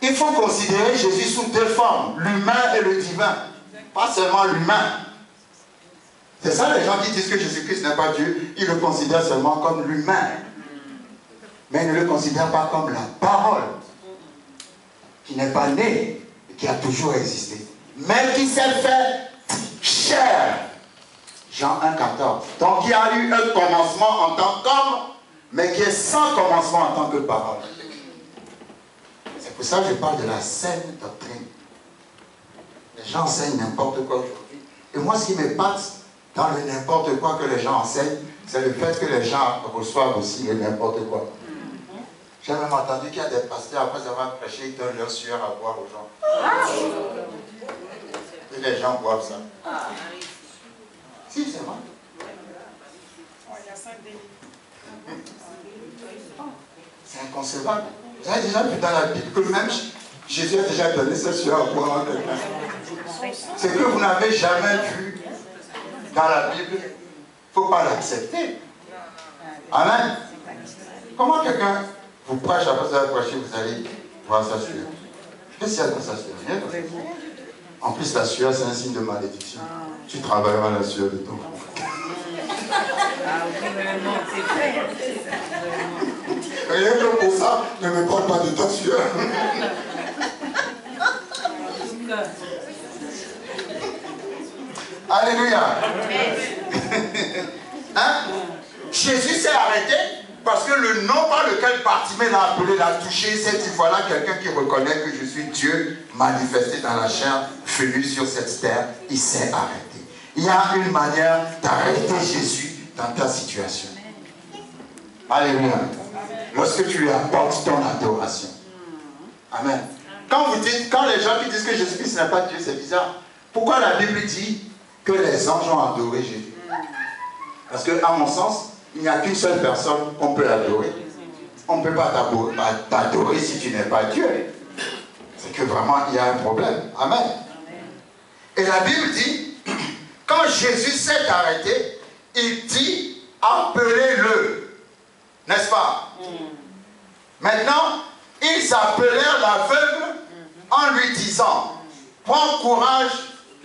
il faut considérer Jésus sous deux formes, l'humain et le divin. Pas seulement l'humain. C'est ça les gens qui disent que Jésus-Christ n'est pas Dieu, ils le considèrent seulement comme l'humain. Mais ils ne le considèrent pas comme la parole, qui n'est pas née et qui a toujours existé, mais qui s'est fait chair. Jean 1,14. Donc il y a eu un commencement en tant qu'homme, mais qui est sans commencement en tant que parole. C'est pour ça que je parle de la saine doctrine. Les gens enseignent n'importe quoi aujourd'hui. Et moi, ce qui m'épate dans le n'importe quoi que les gens enseignent, c'est le fait que les gens reçoivent aussi le n'importe quoi. J'ai même entendu qu'il y a des pasteurs, après avoir prêché, ils donnent leur sueur à boire aux gens. Et les gens boivent ça. Si, c'est vrai. C'est inconcevable. Vous avez déjà vu dans la Bible que même Jésus a déjà donné sa sueur à boire à quelqu'un. C'est que vous n'avez jamais vu dans la Bible, il ne faut pas l'accepter. Amen. Comment quelqu'un vous prêche, après vous avez prêché, vous allez voir sa sueur? Qu'est-ce qu'il y a dans sa sueur? Rien. En plus, la sueur, c'est un signe de malédiction. Tu travailleras la sueur de ton frère. Rien que pour ça, ne me parle pas de ta sueur. Alléluia. Hein? Jésus s'est arrêté parce que le nom par lequel Bartimée l'a appelé, l'a touché, c'est dit voilà quelqu'un qui reconnaît que je suis Dieu manifesté dans la chair, venu sur cette terre. Il s'est arrêté. Il y a une manière d'arrêter Jésus dans ta situation. Alléluia. Lorsque tu lui apportes ton adoration. Amen. Quand les gens qui disent que Jésus-Christ n'est pas Dieu, c'est bizarre. Pourquoi la Bible dit que les anges ont adoré Jésus? Parce que, à mon sens, il n'y a qu'une seule personne qu'on peut adorer. On ne peut pas t'adorer si tu n'es pas Dieu. C'est que vraiment, il y a un problème. Amen. Et la Bible dit, quand Jésus s'est arrêté, il dit, appelez-le. N'est-ce pas? Maintenant, ils appelèrent l'aveugle en lui disant, prends courage,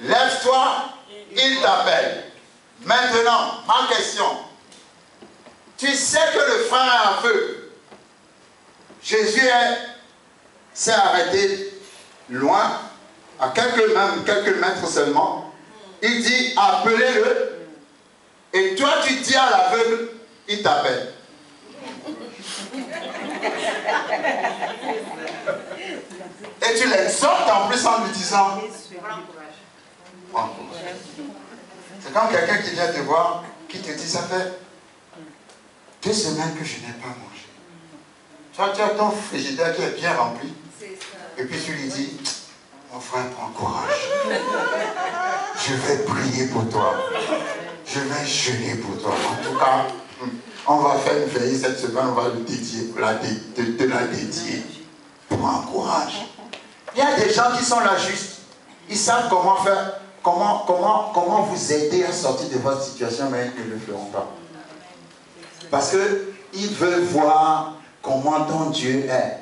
lève-toi, il t'appelle. Maintenant, ma question. Tu sais que le frère est aveugle. Jésus s'est arrêté loin, à quelques mètres seulement. Il dit, appelez-le. Et toi, tu dis à l'aveugle, il t'appelle. Et tu l'exhortes en plus en lui disant, prends courage. C'est comme quelqu'un qui vient te voir, qui te dit, ça fait 2 semaines que je n'ai pas mangé. Tu as ton frigidaire qui est bien rempli. Et puis tu lui dis, mon frère, prends courage. Je vais prier pour toi. Je vais jeûner pour toi. En tout cas, on va faire une veillée cette semaine, on va le dédier, te la dédier. Prends courage. Il y a des gens qui sont là juste. Ils savent comment faire, comment vous aider à sortir de votre situation, mais ils ne le feront pas. Parce qu'ils veulent voir comment ton Dieu est.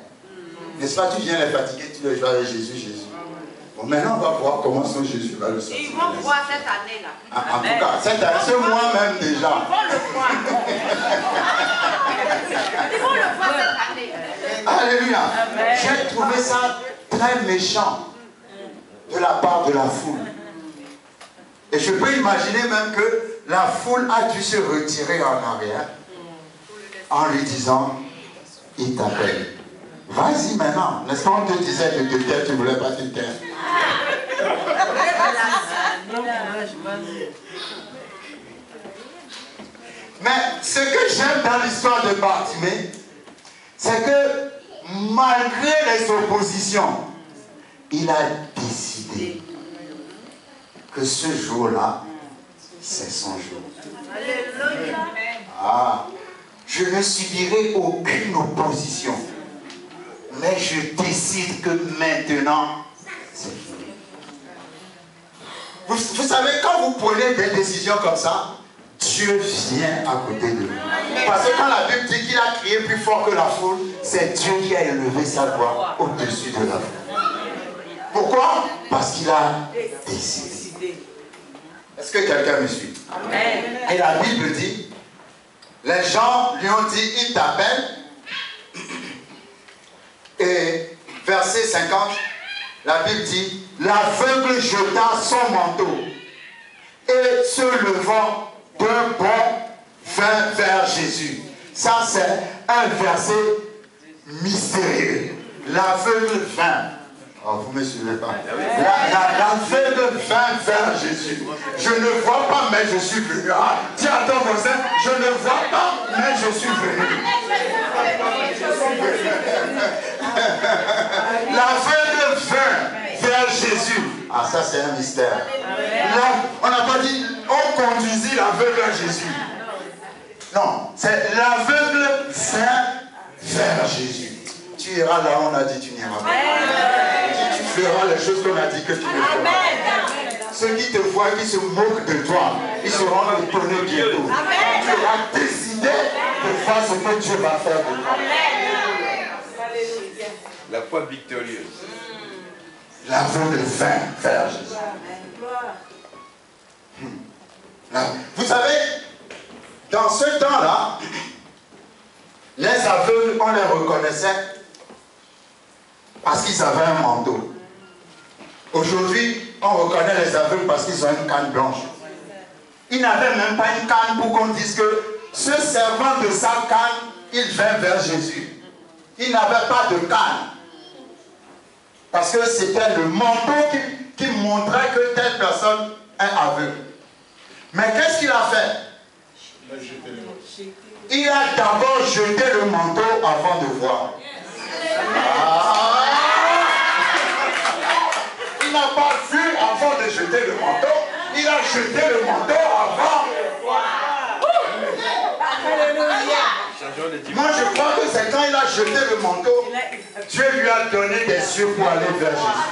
N'est-ce pas, tu viens les fatiguer, tu veux jouer avec Jésus, Jésus. Bon, maintenant on va voir comment son Jésus va le sortir. Ils vont voir cette année-là. En tout cas, cette année, c'est moi-même déjà. Ils vont le voir. Ils vont le voir cette année. Alléluia. J'ai trouvé ça très méchant de la part de la foule. Et je peux imaginer même que la foule a dû se retirer en arrière en lui disant, il t'appelle. Vas-y maintenant. N'est-ce pas, on te disait de te taire, tu ne voulais pas te taire. Mais ce que j'aime dans l'histoire de Bartimée, c'est que malgré les oppositions, il a décidé que ce jour-là, c'est son jour. Alléluia. Ah, je ne subirai aucune opposition. Mais je décide que maintenant, c'est fini. Vous savez, quand vous prenez des décisions comme ça, Dieu vient à côté de nous. Parce que quand la Bible dit qu'il a crié plus fort que la foule, c'est Dieu qui a élevé sa voix au-dessus de la foule. Pourquoi? Parce qu'il a décidé. Est-ce que quelqu'un me suit? Amen. Et la Bible dit, les gens lui ont dit, il t'appelle. Et verset 50, la Bible dit, l'aveugle jeta son manteau et se levant d'un bond vint vers Jésus. Ça c'est un verset mystérieux. L'aveugle vint. Oh, vous ne me suivez pas. L'aveugle vint vers Jésus. Je ne vois pas, mais je suis venu. Ah, dis à ton voisin, je ne vois pas, mais je suis venu. L'aveugle vint vers Jésus. Ah, ça c'est un mystère. Là, on n'a pas dit, on conduisit l'aveugle à Jésus. Non, c'est l'aveugle vint vers Jésus. Tu iras là où on a dit tu n'iras pas. Tu feras les choses qu'on a dit que tu ne feras pas. Ceux qui te voient, qui se moquent de toi, ils seront étonnés bientôt. Tu auras décidé de faire ce que Dieu va faire de toi. La foi victorieuse. L'aveugle vint vers Jésus. Vous savez, dans ce temps-là, les aveugles, on les reconnaissait parce qu'ils avaient un manteau. Aujourd'hui, on reconnaît les aveugles parce qu'ils ont une canne blanche. Ils n'avaient même pas une canne pour qu'on dise que ce servant de sa canne, il vint vers Jésus. Il n'avait pas de canne. Parce que c'était le manteau qui montrait que telle personne est aveugle. Mais qu'est-ce qu'il a fait? Il a d'abord jeté le manteau avant de voir. Il n'a pas vu avant de jeter le manteau. Il a jeté le manteau avant de voir. Moi je crois que c'est quand il a jeté le manteau, Dieu lui a donné des cieux pour aller vers Jésus.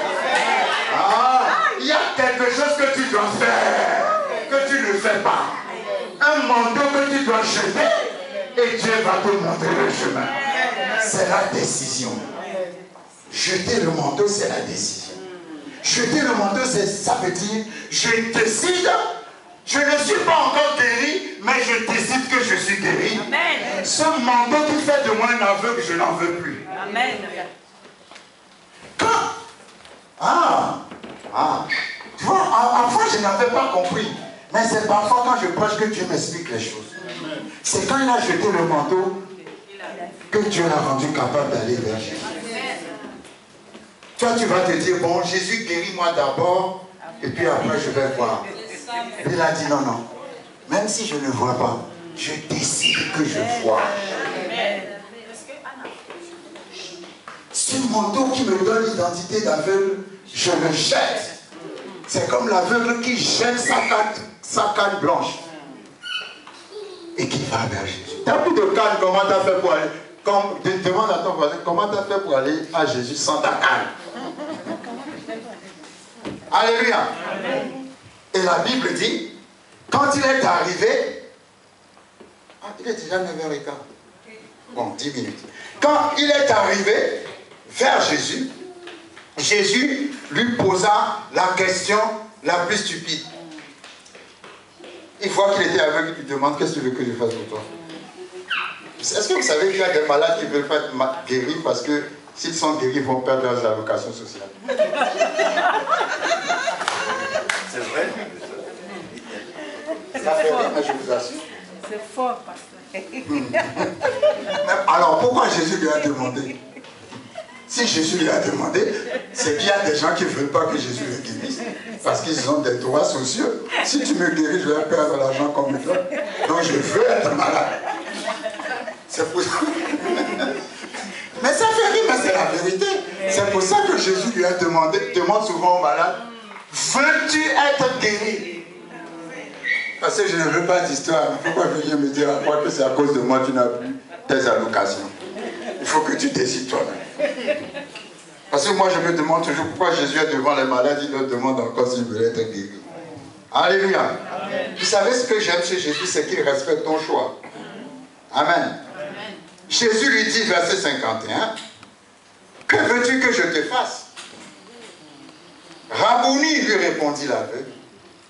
Il y a quelque chose que tu dois faire, que tu ne fais pas. Un manteau que tu dois jeter, et Dieu va te montrer le chemin. C'est la décision. Jeter le manteau, c'est la décision. Jeter le manteau, ça veut dire, je décide, je ne suis pas encore guéri, mais je décide que je suis guéri. Amen. Ce manteau qui fait de moi un aveugle, je n'en veux plus. Amen. Quand? Tu vois, avant je n'avais pas compris. Mais c'est parfois quand je prêche que Dieu m'explique les choses. C'est quand il a jeté le manteau que Dieu l'a rendu capable d'aller vers Jésus. Toi, tu vas te dire, bon, Jésus guérit-moi d'abord, et puis après je vais voir. Il a dit, non, non. Même si je ne vois pas, je décide que je vois. Ce manteau qui me donne l'identité d'aveugle, je le jette. C'est comme l'aveugle qui jette sa canne blanche et qui va vers Jésus. Tu n'as plus de canne, comment tu as fait pour aller? Demande à ton voisin, comment tu as fait pour aller à Jésus sans ta canne? Alléluia. Et la Bible dit, quand il est arrivé, il est déjà 9h15. Bon, 10 minutes. Quand il est arrivé vers Jésus, Jésus lui posa la question la plus stupide. Il voit qu'il était aveugle, il lui demande, qu'est-ce que tu veux que je fasse pour toi? Est-ce que vous savez qu'il y a des malades qui ne veulent pas être guéris parce que s'ils sont guéris, ils vont perdre leurs allocations sociales? C'est vrai. Ça fait rire, mais je vous assure. C'est fort, pasteur. Alors, pourquoi Jésus lui a demandé? Si Jésus lui a demandé, c'est qu'il y a des gens qui ne veulent pas que Jésus les guérisse. Parce qu'ils ont des droits sociaux. Si tu me guéris, je vais perdre l'argent comme toi. Donc je veux être malade. C'est pour ça. Mais ça fait rire, mais c'est la vérité. C'est pour ça que Jésus lui a demandé, demande souvent aux malades, veux-tu être guéri? Parce que je ne veux pas d'histoire. Pourquoi venir me dire à moi que c'est à cause de moi que tu n'as plus tes allocations? Il faut que tu décides toi-même. Parce que moi je me demande toujours pourquoi Jésus est devant les malades, il leur demande encore s'il veut être guéri. Alléluia. Vous savez ce que j'aime chez Jésus, c'est qu'il respecte ton choix. Amen. Jésus lui dit, verset 51, « Que veux-tu que je te fasse ?» Rabouni, lui répondit l'aveugle,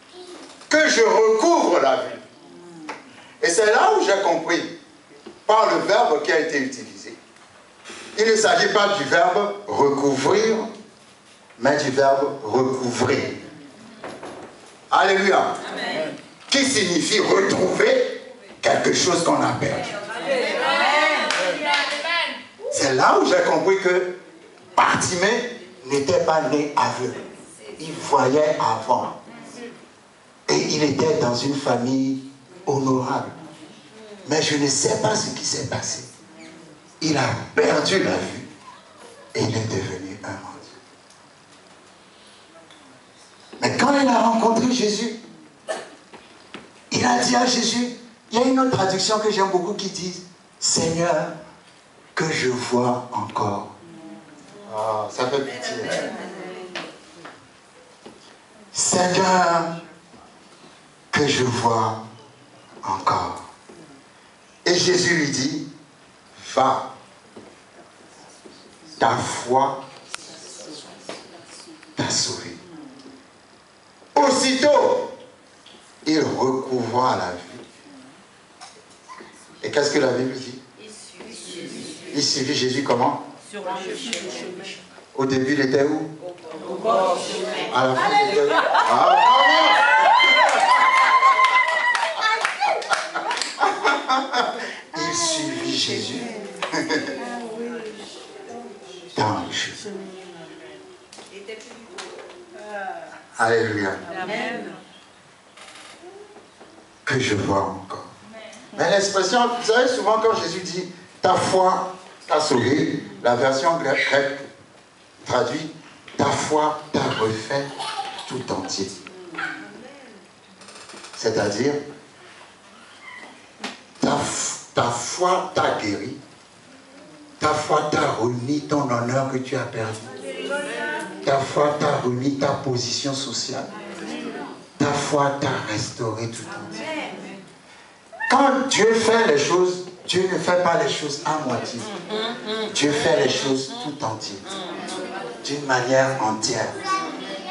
« Que je recouvre la vue. » Et c'est là où j'ai compris, par le verbe qui a été utilisé. Il ne s'agit pas du verbe recouvrir, mais du verbe recouvrir. Alléluia. Amen. Qui signifie retrouver quelque chose qu'on a perdu. C'est là où j'ai compris que Bartimée n'était pas né aveugle. Il voyait avant. Et il était dans une famille honorable. Mais je ne sais pas ce qui s'est passé. Il a perdu la vue et il est devenu un mendiant. Mais quand il a rencontré Jésus, il a dit à Jésus, il y a une autre traduction que j'aime beaucoup qui dit, « Seigneur, que je vois encore. » Ah, ça fait pitié. « Seigneur, que je vois encore. » Et Jésus lui dit, « Va, ta foi t'a sauvé. » Aussitôt, il recouvra la vue. Et qu'est-ce que la Bible dit? Il suivit Jésus comment? Sur le chemin. Au début, il était où? Au bord du chemin. À la fin, il était où? Ah, il suivit Jésus dans le chemin. Alléluia. Amen. Que je vois encore. Mais l'expression, vous savez, souvent quand Jésus dit ta foi t'a sauvé, la version grecque traduit ta foi t'a refait tout entier. C'est-à-dire, ta foi t'a guéri, ta foi t'a remis ton honneur que tu as perdu, ta foi t'a remis ta position sociale, ta foi t'a restauré tout entier. Quand Dieu fait les choses, Dieu ne fait pas les choses à moitié. Dieu fait les choses tout entières, d'une manière entière.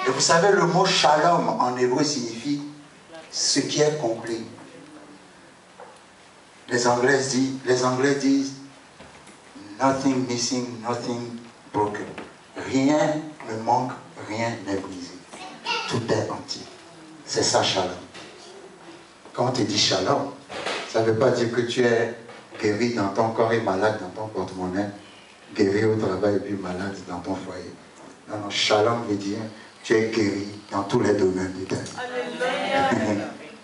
Et vous savez, le mot shalom en hébreu signifie ce qui est complet. Les Anglais disent nothing missing, nothing broken. Rien ne manque, rien n'est brisé. Tout est entier. C'est ça, shalom. Quand on te dit shalom, ça ne veut pas dire que tu es guéri dans ton corps et malade dans ton porte-monnaie, guéri au travail et puis malade dans ton foyer. Non, non, shalom veut dire tu es guéri dans tous les domaines de ta vie.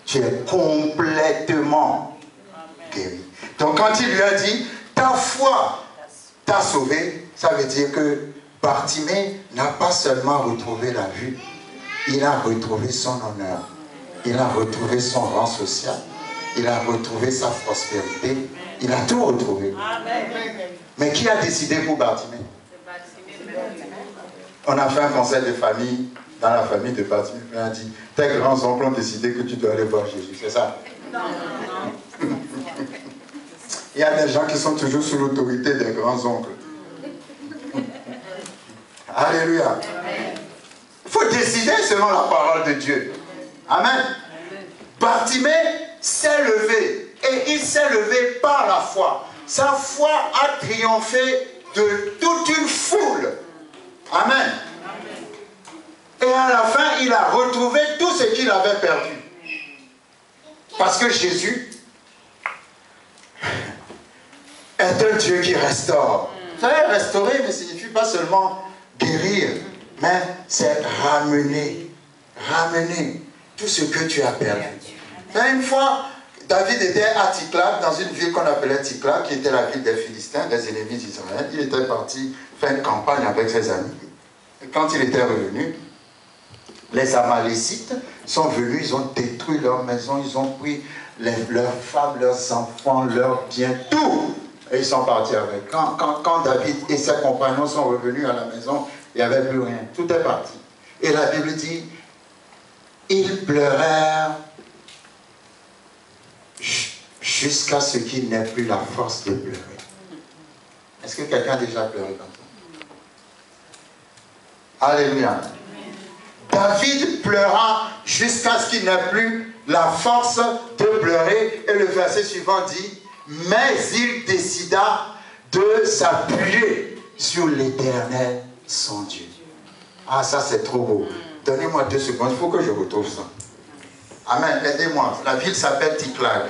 Tu es complètement guéri. Donc quand il lui a dit, ta foi t'a sauvé, ça veut dire que Bartimée n'a pas seulement retrouvé la vue, il a retrouvé son honneur, il a retrouvé son rang social, il a retrouvé sa prospérité, il a tout retrouvé. Mais qui a décidé pour Bartimée? On a fait un conseil de famille, dans la famille de Bartimée, on a dit, tes grands-oncles ont décidé que tu dois aller voir Jésus, c'est ça? Non. Il y a des gens qui sont toujours sous l'autorité des grands-oncles. Alléluia. Il faut décider selon la parole de Dieu. Amen. Bartimée s'est levé, et il s'est levé par la foi. Sa foi a triomphé de toute une foule. Amen. Et à la fin, il a retrouvé tout ce qu'il avait perdu. Parce que Jésus est un Dieu qui restaure. Vous savez, restaurer ne signifie pas seulement guérir, mais c'est ramener tout ce que tu as perdu. Une fois, David était à Tsiklag, dans une ville qu'on appelait Tsiklag, qui était la ville des Philistins, des ennemis d'Israël. Il était parti faire une campagne avec ses amis. Et quand il était revenu, les Amalécites sont venus, ils ont détruit leur maison, ils ont pris leurs femmes, leurs enfants, leurs biens, tout. Et ils sont partis avec. Quand David et ses compagnons sont revenus à la maison, il n'y avait plus rien. Tout est parti. Et la Bible dit, ils pleurèrent jusqu'à ce qu'il n'ait plus la force de pleurer. Est-ce que quelqu'un a déjà pleuré comme ça? Alléluia. David pleura jusqu'à ce qu'il n'ait plus la force de pleurer. Et le verset suivant dit, mais il décida de s'appuyer sur l'Éternel, son Dieu. Ah, ça c'est trop beau. Donnez-moi 2 secondes, il faut que je retrouve ça. Amen, aidez-moi. La ville s'appelle Tiklag.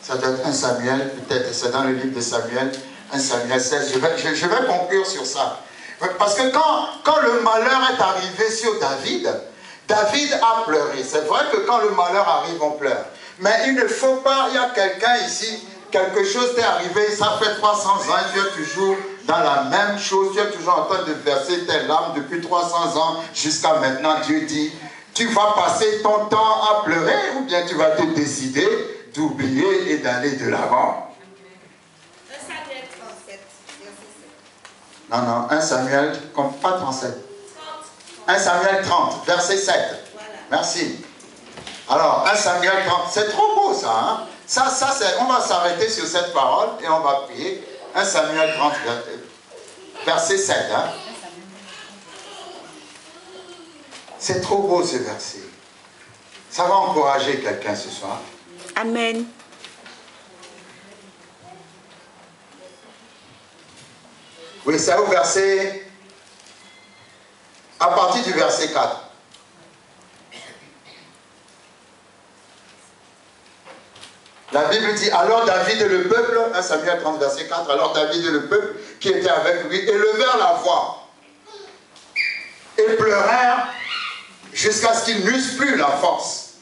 Ça doit être 1 Samuel, peut-être, c'est dans le livre de Samuel, 1 Samuel 16. Je vais conclure sur ça. Parce que quand le malheur est arrivé sur David, David a pleuré. C'est vrai que quand le malheur arrive, on pleure. Mais il ne faut pas, il y a quelqu'un ici, quelque chose t'est arrivé, ça fait 300 ans, tu es toujours dans la même chose, tu es toujours en train de verser tes larmes depuis 300 ans jusqu'à maintenant. Dieu dit, tu vas passer ton temps à pleurer ou bien tu vas te décider d'oublier et d'aller de l'avant. 1 Samuel 37, verset 7. Non, 1 Samuel, pas 37. 30. 1 Samuel 30, verset 7. Voilà. Merci. Alors, 1 Samuel 30, c'est trop beau ça, hein? Ça on va s'arrêter sur cette parole et on va prier. 1 Samuel 30, verset 7. Hein? C'est trop beau ce verset. Ça va encourager quelqu'un ce soir. Amen. Oui, c'est au verset... À partir du verset 4. La Bible dit, alors David et le peuple, 1 Samuel 30, verset 4, alors David et le peuple qui étaient avec lui élevèrent la voix et pleurèrent jusqu'à ce qu'ils n'eussent plus la force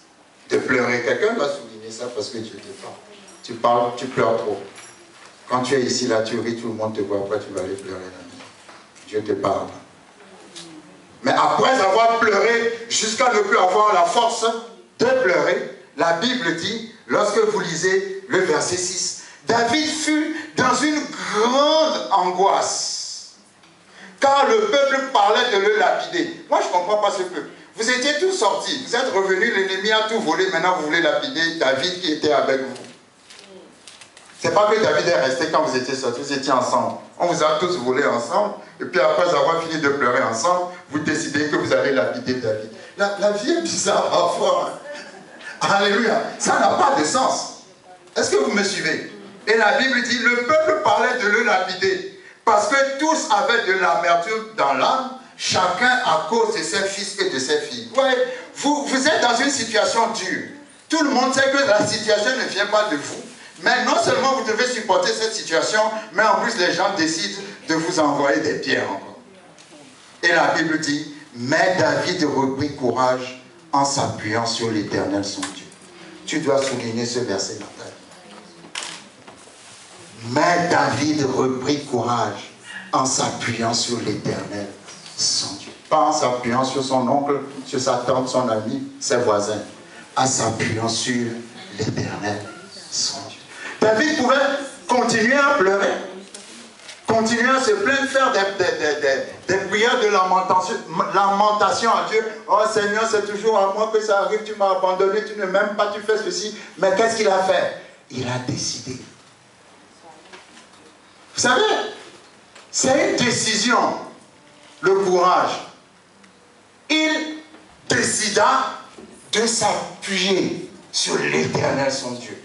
de pleurer. Quelqu'un doit souligner ça parce que Dieu te parle. Tu parles, tu pleures trop. Quand tu es ici, là, tu ris, tout le monde te voit, après tu vas aller pleurer. Dieu te parle. Mais après avoir pleuré jusqu'à ne plus avoir la force de pleurer, la Bible dit, lorsque vous lisez le verset 6, David fut dans une grande angoisse, car le peuple parlait de le lapider. Moi, je ne comprends pas ce peuple. Vous étiez tous sortis, vous êtes revenus, l'ennemi a tout volé, maintenant vous voulez lapider David qui était avec vous. C'est pas que David est resté quand vous étiez sortis, vous étiez ensemble. On vous a tous volé ensemble, et puis après avoir fini de pleurer ensemble, vous décidez que vous allez lapider David. La vie est bizarre parfois. Alléluia. Ça n'a pas de sens. Est-ce que vous me suivez? Et la Bible dit, le peuple parlait de le lapider, parce que tous avaient de l'amertume dans l'âme, chacun à cause de ses fils et de ses filles. Ouais, vous êtes dans une situation dure. Tout le monde sait que la situation ne vient pas de vous. Mais non seulement vous devez supporter cette situation, mais en plus les gens décident de vous envoyer des pierres encore. Et la Bible dit, mais David reprit courage en s'appuyant sur l'Éternel son Dieu. Tu dois souligner ce verset, Nathalie. Mais David reprit courage en s'appuyant sur l'Éternel son Dieu. Pas en s'appuyant sur son oncle, sur sa tante, son ami, ses voisins. En s'appuyant sur l'Éternel son Dieu. David pouvait continuer à pleurer, continuer à se plaindre, faire des prières de lamentation à Dieu. Oh Seigneur, c'est toujours à moi que ça arrive, tu m'as abandonné, tu ne m'aimes pas, tu fais ceci. Mais qu'est-ce qu'il a fait? Il a décidé. Vous savez, c'est une décision, le courage. Il décida de s'appuyer sur l'Éternel son Dieu.